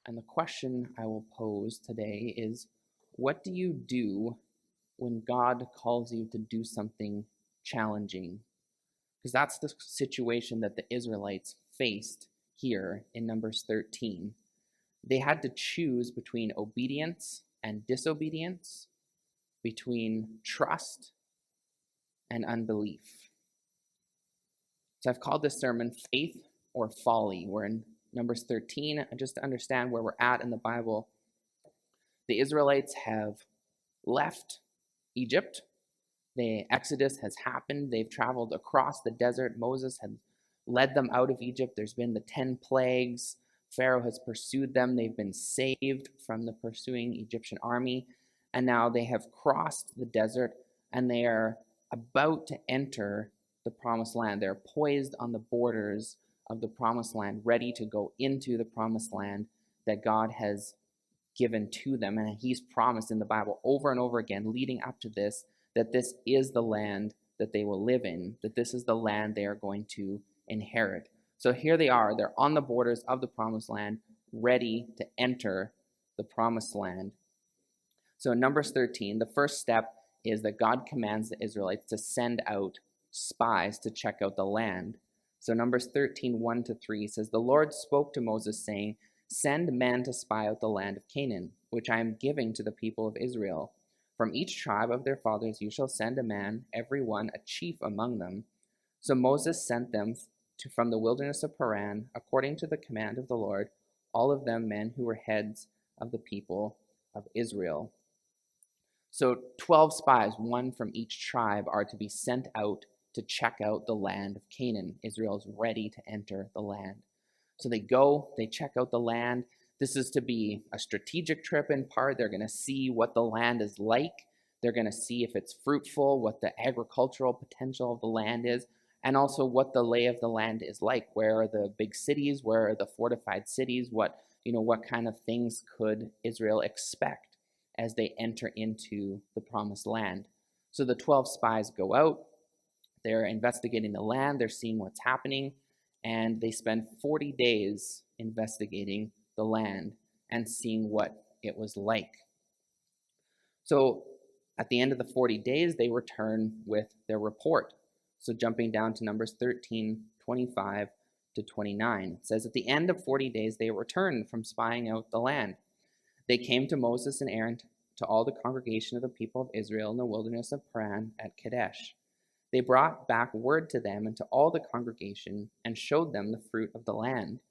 And the question I will pose today is, what do you do when God calls you to do something challenging? Because that's the situation that the Israelites faced here in Numbers 13. They had to choose between obedience and disobedience, between trust and unbelief. So I've called this sermon Faith or Folly. We're in Numbers 13. And just to understand where we're at in the Bible, the Israelites have left Egypt. The Exodus has happened. They've traveled across the desert. Moses had led them out of Egypt. There's been the 10 plagues. Pharaoh has pursued them. They've been saved from the pursuing Egyptian army. And now they have crossed the desert and they are about to enter the promised land. They're poised on the borders of the promised land, ready to go into the promised land that God has given to them. And he's promised in the Bible over and over again, leading up to this, that this is the land that they will live in, that this is the land they are going to inherit. So here they are. They're on the borders of the promised land, ready to enter the promised land. So in Numbers 13, the first step is that God commands the Israelites to send out spies to check out the land. So Numbers 13, 1-3 says, "The Lord spoke to Moses, saying, 'Send men to spy out the land of Canaan, which I am giving to the people of Israel. From each tribe of their fathers you shall send a man, every one a chief among them.' So Moses sent them from the wilderness of Paran, according to the command of the Lord, all of them men who were heads of the people of Israel." So 12 spies, one from each tribe, are to be sent out to check out the land of Canaan. Israel is ready to enter the land. So they go, they check out the land. This is to be a strategic trip in part. They're going to see what the land is like. They're going to see if it's fruitful, what the agricultural potential of the land is, and also what the lay of the land is like. Where are the big cities? Where are the fortified cities? What kind of things could Israel expect as they enter into the promised land? So the 12 spies go out. They're investigating the land. They're seeing what's happening. And they spend 40 days investigating the land and seeing what it was like. So at the end of the 40 days, they return with their report. So jumping down to Numbers 13, 25-29, it says, "At the end of 40 days, they returned from spying out the land. They came to Moses and Aaron, to all the congregation of the people of Israel in the wilderness of Paran at Kadesh. They brought back word to them and to all the congregation and showed them the fruit of the land.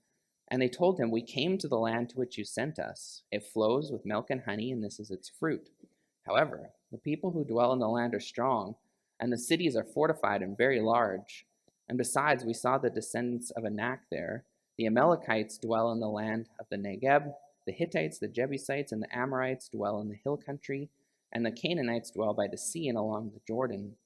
And they told him, 'We came to the land to which you sent us. It flows with milk and honey, and this is its fruit. However, the people who dwell in the land are strong, and the cities are fortified and very large. And besides, we saw the descendants of Anak there. The Amalekites dwell in the land of the Negeb. The Hittites, the Jebusites, and the Amorites dwell in the hill country, and the Canaanites dwell by the sea and along the Jordan.'"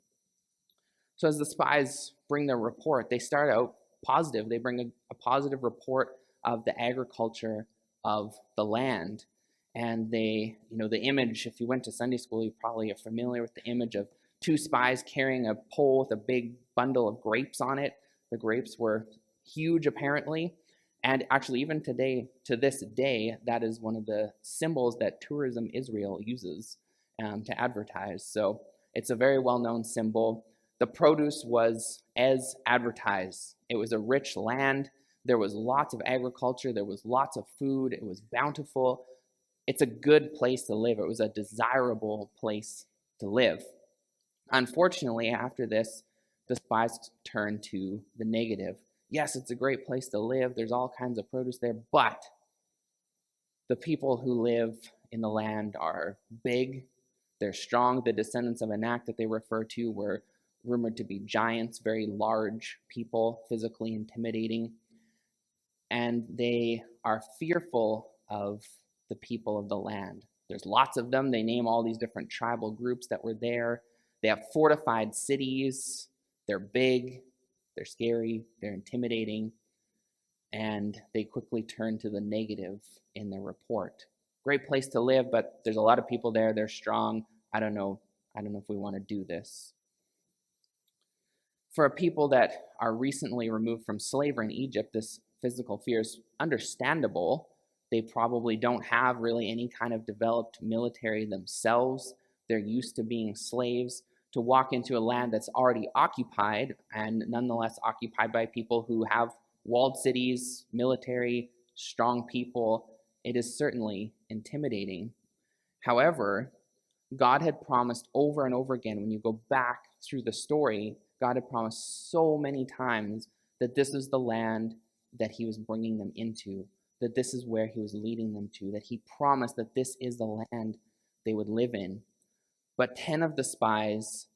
So as the spies bring their report, they start out positive. They bring a positive report of the agriculture of the land. And the image, if you went to Sunday school, you probably are familiar with the image of two spies carrying a pole with a big bundle of grapes on it. The grapes were huge, apparently. And actually, even today, to this day, that is one of the symbols that Tourism Israel uses to advertise. So it's a very well-known symbol. The produce was as advertised. It was a rich land. There was lots of agriculture. There was lots of food. It was bountiful. It's a good place to live. It was a desirable place to live. Unfortunately, after this, the spies turned to the negative. Yes, it's a great place to live. There's all kinds of produce there, but the people who live in the land are big. They're strong. The descendants of Anak that they refer to were rumored to be giants, very large people, physically intimidating. And they are fearful of the people of the land. There's lots of them. They name all these different tribal groups that were there. They have fortified cities. They're big. They're scary. They're intimidating. And they quickly turn to the negative in their report. Great place to live, but there's a lot of people there. They're strong. I don't know if we want to do this. For a people that are recently removed from slavery in Egypt, this physical fear is understandable, They probably don't have really any kind of developed military themselves. They're used to being slaves. To walk into a land that's already occupied and nonetheless occupied by people who have walled cities, military, strong people, it is certainly intimidating. However, God had promised over and over again, when you go back through the story, God had promised so many times that this is the land that he was bringing them into, that this is where he was leading them to, that he promised that this is the land they would live in. But 10 of the spies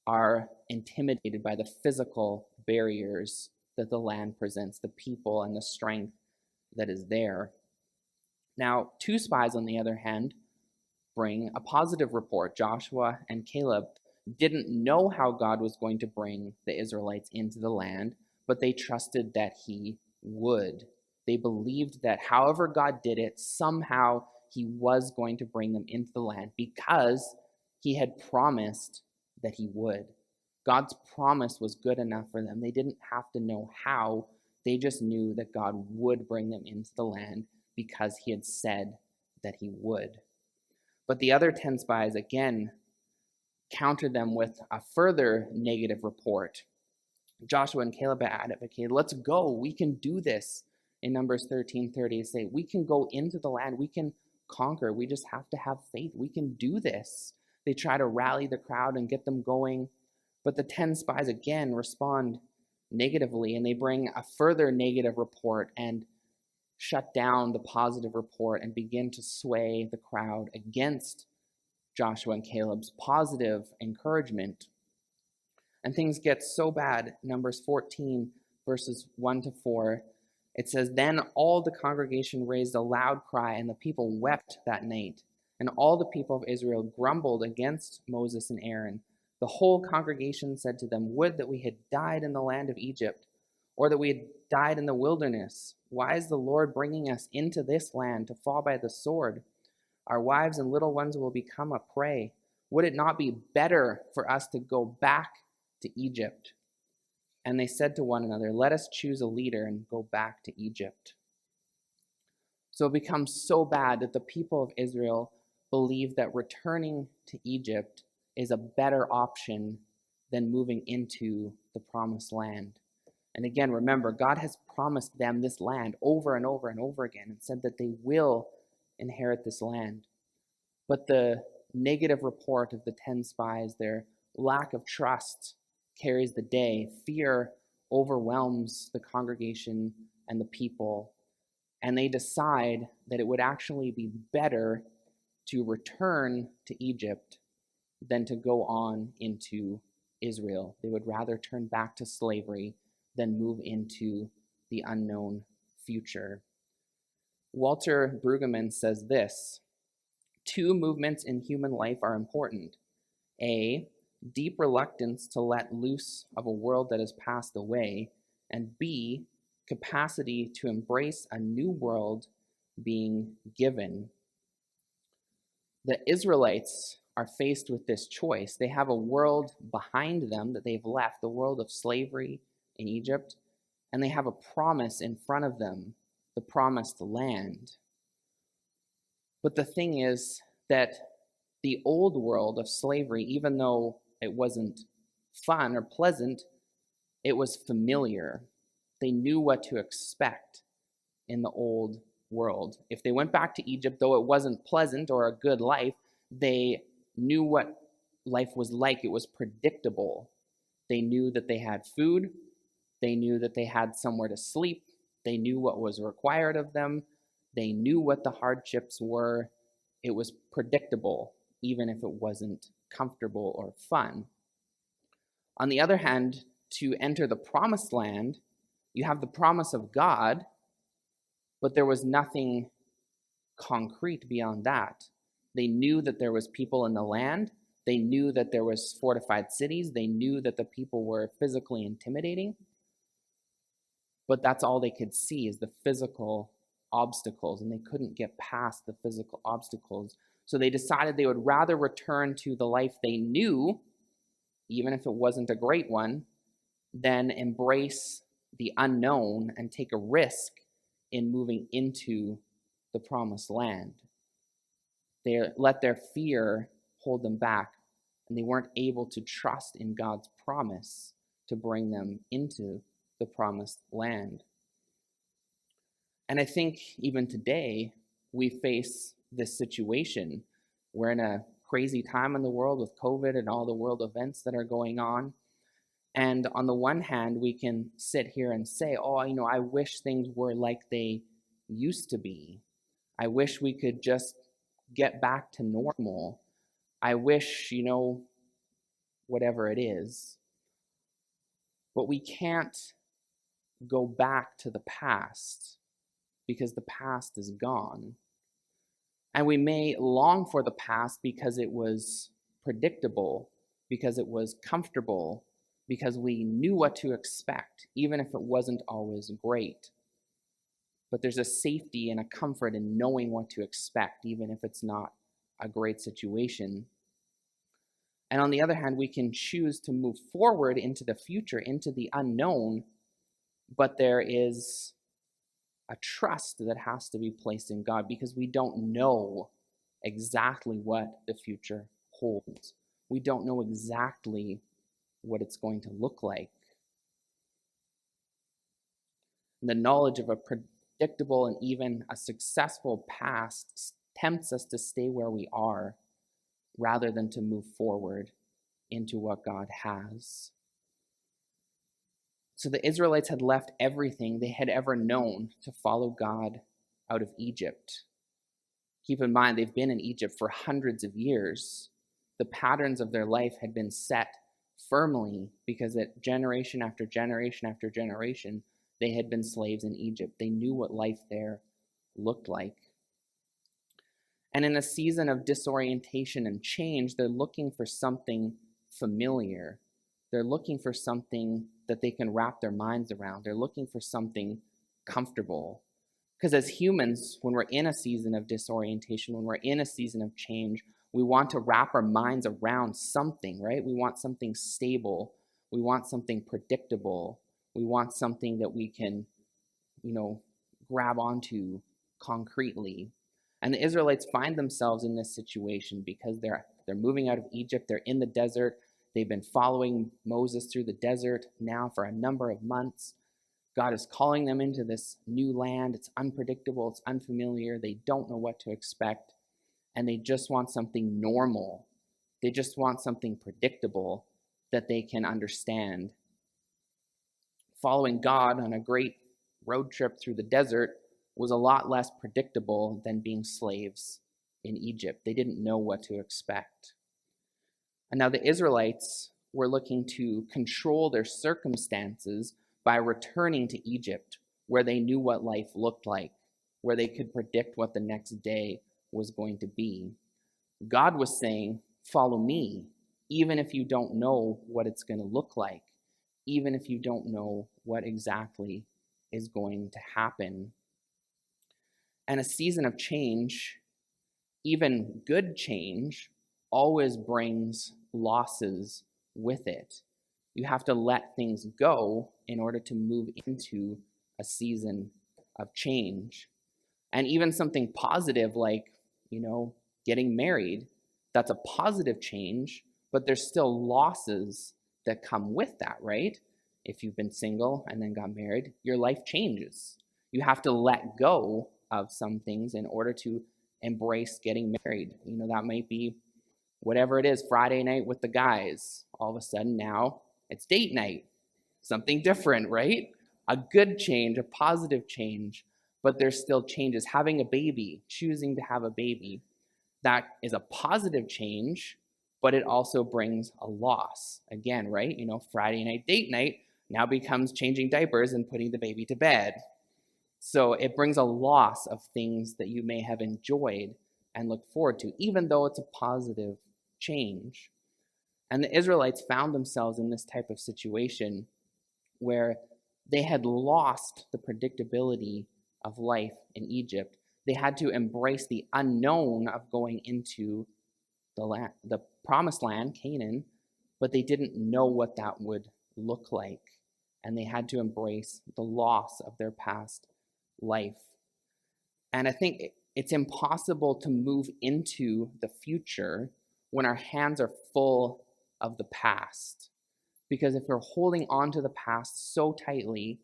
are intimidated by the physical barriers that the land presents, the people and the strength that is there. Now, 2 spies, on the other hand, bring a positive report. Joshua and Caleb didn't know how God was going to bring the Israelites into the land, but they trusted that he would. They believed that however God did it, somehow he was going to bring them into the land because he had promised that he would. God's promise was good enough for them. They didn't have to know how. They just knew that God would bring them into the land because he had said that he would. But the other 10 spies again countered them with a further negative report. Joshua and Caleb advocated, let's go, we can do this. In Numbers 13:30, they say, we can go into the land, we can conquer, we just have to have faith, we can do this. They try to rally the crowd and get them going, but the 10 spies again respond negatively, and they bring a further negative report and shut down the positive report and begin to sway the crowd against Joshua and Caleb's positive encouragement. And things get so bad. Numbers 14, verses 1 to 4, it says, then all the congregation raised a loud cry, and the people wept that night. And all the people of Israel grumbled against Moses and Aaron. The whole congregation said to them, would that we had died in the land of Egypt, or that we had died in the wilderness. Why is the Lord bringing us into this land to fall by the sword? Our wives and little ones will become a prey. Would it not be better for us to go back to Egypt? And they said to one another, let us choose a leader and go back to Egypt. So it becomes so bad that the people of Israel believe that returning to Egypt is a better option than moving into the promised land. And again, remember, God has promised them this land over and over and over again and said that they will inherit this land. But the negative report of the 10 spies, their lack of trust, carries the day. Fear overwhelms the congregation and the people, and they decide that it would actually be better to return to Egypt than to go on into Israel. They would rather turn back to slavery than move into the unknown future. Walter Brueggemann says this: 2 movements in human life are important. A, deep reluctance to let loose of a world that has passed away, and B, capacity to embrace a new world being given. The Israelites are faced with this choice. They have a world behind them that they've left, the world of slavery in Egypt, and they have a promise in front of them, the promised land. But the thing is that the old world of slavery, even though it wasn't fun or pleasant, it was familiar. They knew what to expect in the old world. If they went back to Egypt, though it wasn't pleasant or a good life, they knew what life was like. It was predictable. They knew that they had food. They knew that they had somewhere to sleep. They knew what was required of them. They knew what the hardships were. It was predictable, even if it wasn't comfortable or fun. On the other hand, to enter the promised land, you have the promise of God, but there was nothing concrete beyond that. They knew that there was people in the land. They knew that there was fortified cities. They knew that the people were physically intimidating. But that's all they could see is the physical obstacles, and they couldn't get past the physical obstacles. So they decided they would rather return to the life they knew, even if it wasn't a great one, than embrace the unknown and take a risk in moving into the promised land. They let their fear hold them back, and they weren't able to trust in God's promise to bring them into the promised land. And I think even today, we face this situation. We're in a crazy time in the world with COVID and all the world events that are going on. And on the one hand, we can sit here and say, oh, I wish things were like they used to be. I wish we could just get back to normal. I wish, whatever it is. But we can't go back to the past because the past is gone. And we may long for the past because it was predictable, because it was comfortable, because we knew what to expect, even if it wasn't always great. But there's a safety and a comfort in knowing what to expect, even if it's not a great situation. And on the other hand, we can choose to move forward into the future, into the unknown, but there is a trust that has to be placed in God because we don't know exactly what the future holds. We don't know exactly what it's going to look like. And the knowledge of a predictable and even a successful past tempts us to stay where we are rather than to move forward into what God has. So the Israelites had left everything they had ever known to follow God out of Egypt. Keep in mind, they've been in Egypt for hundreds of years. The patterns of their life had been set firmly because that generation after generation after generation, they had been slaves in Egypt. They knew what life there looked like. And in a season of disorientation and change, they're looking for something familiar. They're looking for something that they can wrap their minds around. They're looking for something comfortable. Because as humans, when we're in a season of disorientation, when we're in a season of change, we want to wrap our minds around something, right? We want something stable. We want something predictable. We want something that we can, grab onto concretely. And the Israelites find themselves in this situation because they're moving out of Egypt. They're in the desert. They've been following Moses through the desert now for a number of months. God is calling them into this new land. It's unpredictable. It's unfamiliar. They don't know what to expect. And they just want something normal. They just want something predictable that they can understand. Following God on a great road trip through the desert was a lot less predictable than being slaves in Egypt. They didn't know what to expect. And now the Israelites were looking to control their circumstances by returning to Egypt, where they knew what life looked like, where they could predict what the next day was going to be. God was saying, follow me, even if you don't know what it's going to look like, even if you don't know what exactly is going to happen. And a season of change, even good change, always brings losses with it. You have to let things go in order to move into a season of change. And even something positive like, getting married, that's a positive change, but there's still losses that come with that, right? If you've been single and then got married, your life changes. You have to let go of some things in order to embrace getting married. That might be whatever it is, Friday night with the guys. All of a sudden now it's date night. Something different, right? A good change, a positive change, but there's still changes. Having a baby, choosing to have a baby, that is a positive change, but it also brings a loss. Again, right? Friday night, date night now becomes changing diapers and putting the baby to bed. So it brings a loss of things that you may have enjoyed and looked forward to, even though it's a positive change. And the Israelites found themselves in this type of situation where they had lost the predictability of life in Egypt. They had to embrace the unknown of going into the promised land, Canaan, but they didn't know what that would look like. And they had to embrace the loss of their past life. And I think it's impossible to move into the future when our hands are full of the past. Because if we're holding on to the past so tightly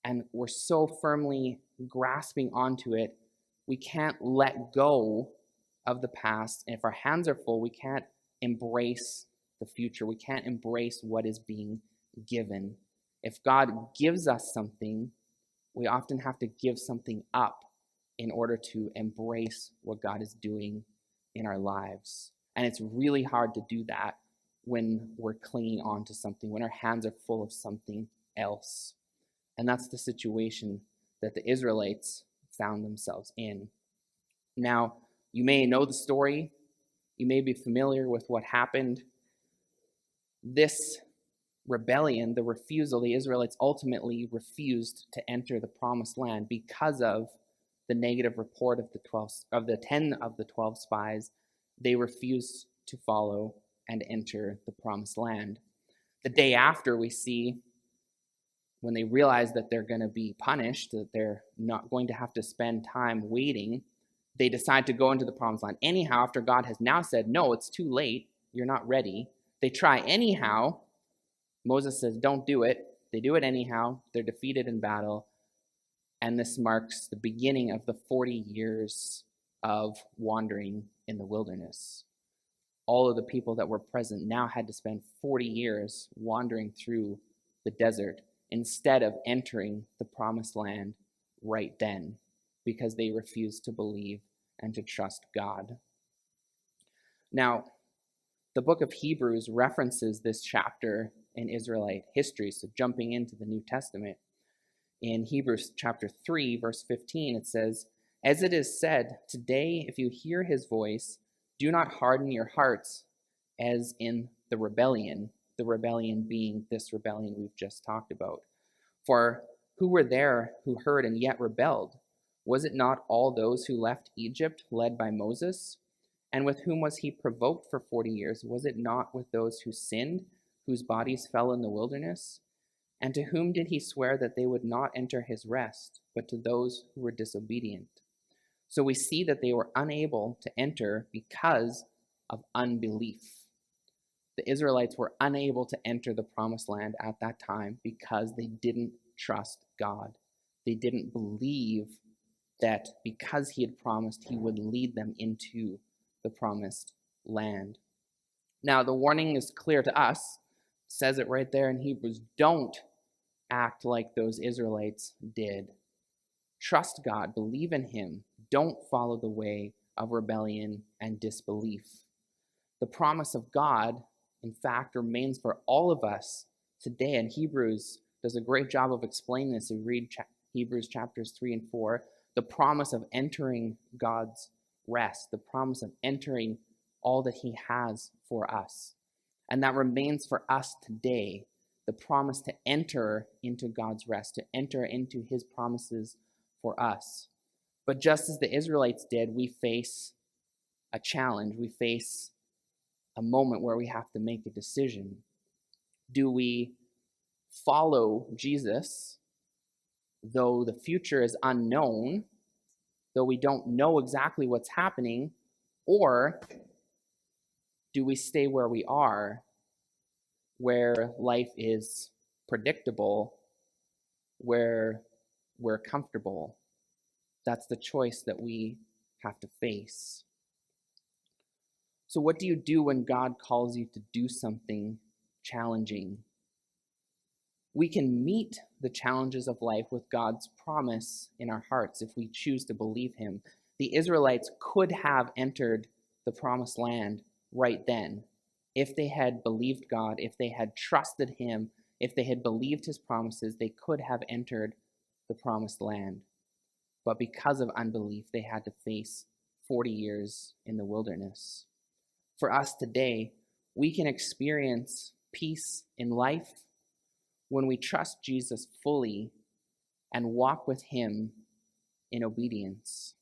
and we're so firmly grasping onto it, we can't let go of the past. And if our hands are full, we can't embrace the future. We can't embrace what is being given. If God gives us something, we often have to give something up in order to embrace what God is doing in our lives. And it's really hard to do that when we're clinging on to something, when our hands are full of something else. And that's the situation that the Israelites found themselves in. Now, you may know the story. You may be familiar with what happened. This rebellion, the refusal, the Israelites ultimately refused to enter the promised land because of the negative report of the 10 of the 12 spies. They refused to follow and enter the promised land. The day after, we see when they realize that they're going to be punished, that they're not going to have to spend time waiting, they decide to go into the promised land anyhow, after God has now said, no, it's too late, you're not ready. They try anyhow. Moses says, don't do it. They do it anyhow. They're defeated in battle. And this marks the beginning of the 40 years of wandering in the wilderness. All of the people that were present now had to spend 40 years wandering through the desert instead of entering the promised land right then, because they refused to believe and to trust God. Now, the book of Hebrews references this chapter in Israelite history, so jumping into the New Testament. In Hebrews chapter 3, verse 15, it says, "As it is said, today if you hear his voice, do not harden your hearts as in the rebellion being this rebellion we've just talked about. For who were there who heard and yet rebelled? Was it not all those who left Egypt led by Moses? And with whom was he provoked for 40 years? Was it not with those who sinned, whose bodies fell in the wilderness? And to whom did he swear that they would not enter his rest, but to those who were disobedient? So we see that they were unable to enter because of unbelief. The Israelites were unable to enter the promised land at that time because they didn't trust God. They didn't believe that because he had promised, he would lead them into the promised land. Now, the warning is clear to us. It says it right there in Hebrews. Don't act like those Israelites did. Trust God. Believe in him. Don't follow the way of rebellion and disbelief. The promise of God, in fact, remains for all of us today. And Hebrews does a great job of explaining this. You read Hebrews chapters 3 and 4. The promise of entering God's rest, the promise of entering all that he has for us. And that remains for us today, the promise to enter into God's rest, to enter into his promises for us. But just as the Israelites did, we face a challenge. We face a moment where we have to make a decision. Do we follow Jesus, though the future is unknown, though we don't know exactly what's happening, or do we stay where we are, where life is predictable, where we're comfortable? That's the choice that we have to face. So what do you do when God calls you to do something challenging? We can meet the challenges of life with God's promise in our hearts if we choose to believe him. The Israelites could have entered the promised land right then if they had believed God, if they had trusted him, if they had believed his promises. They could have entered the promised land. But because of unbelief, they had to face 40 years in the wilderness. For us today, we can experience peace in life when we trust Jesus fully and walk with him in obedience.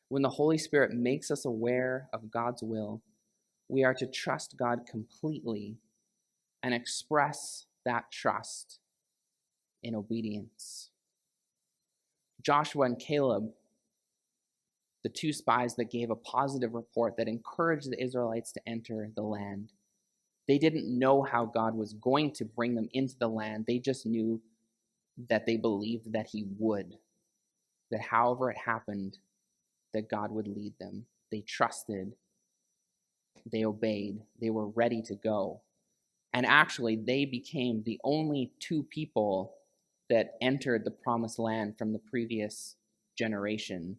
When the Holy Spirit makes us aware of God's will, we are to trust God completely and express that trust in obedience. Joshua and Caleb the two spies that gave a positive report that encouraged the Israelites to enter the land. They didn't know how God was going to bring them into the land. They just knew that they believed that he would, that however it happened, that God would lead them. They trusted, they obeyed, they were ready to go. And actually, they became the only two people that entered the promised land from the previous generation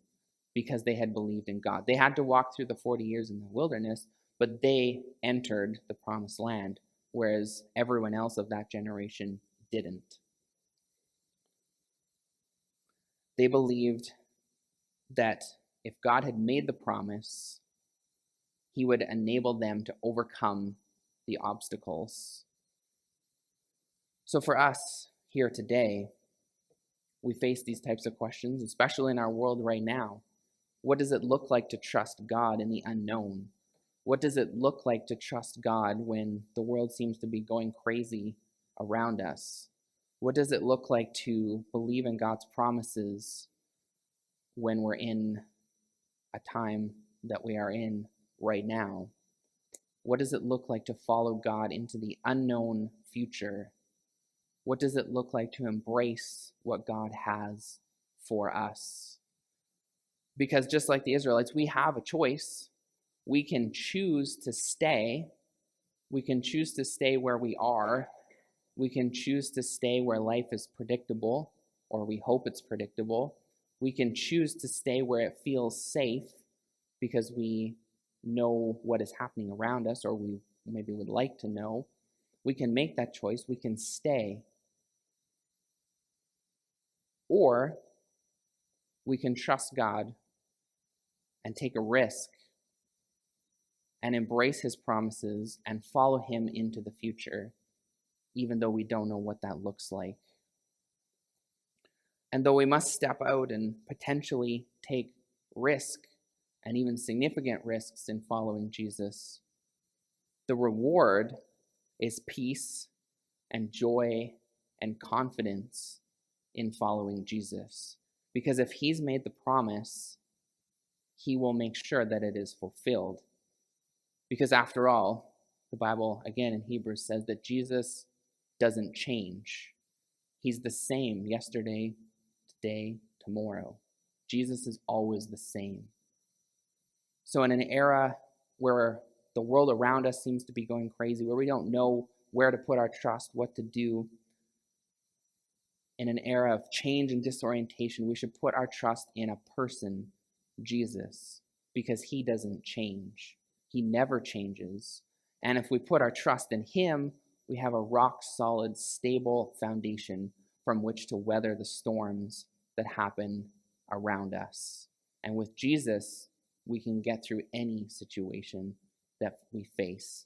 because they had believed in God. They had to walk through the 40 years in the wilderness, but they entered the promised land, whereas everyone else of that generation didn't. They believed that if God had made the promise, he would enable them to overcome the obstacles. So for us here today, we face these types of questions, especially in our world right now. What does it look like to trust God in the unknown? What does it look like to trust God when the world seems to be going crazy around us? What does it look like to believe in God's promises when we're in a time that we are in right now? What does it look like to follow God into the unknown future? What does it look like to embrace what God has for us? Because just like the Israelites, we have a choice. We can choose to stay. We can choose to stay where we are. We can choose to stay where life is predictable, or we hope it's predictable. We can choose to stay where it feels safe because we know what is happening around us, or we maybe would like to know. We can make that choice. We can stay. Or we can trust God and take a risk and embrace his promises and follow him into the future, even though we don't know what that looks like. And though we must step out and potentially take risk and even significant risks in following Jesus, the reward is peace and joy and confidence in following Jesus. Because if he's made the promise, he will make sure that it is fulfilled. Because after all, the Bible, again in Hebrews, says that Jesus doesn't change. He's the same yesterday, today, tomorrow. Jesus is always the same. So in an era where the world around us seems to be going crazy, where we don't know where to put our trust, what to do, in an era of change and disorientation, we should put our trust in a person, Jesus, because he doesn't change. He never changes. And if we put our trust in him, we have a rock-solid, stable foundation from which to weather the storms that happen around us. And with Jesus, we can get through any situation that we face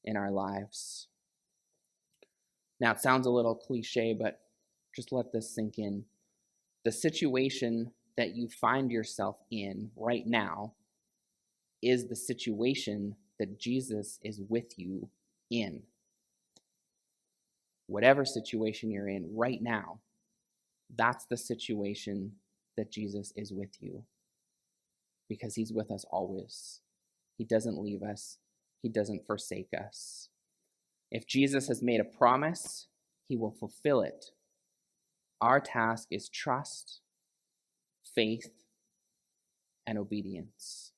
in our lives. Now, it sounds a little cliche, but just let this sink in. The situation that you find yourself in right now is the situation that Jesus is with you in. Whatever situation you're in right now, that's the situation that Jesus is with you. Because he's with us always. He doesn't leave us. He doesn't forsake us. If Jesus has made a promise, he will fulfill it. Our task is trust, faith, and obedience.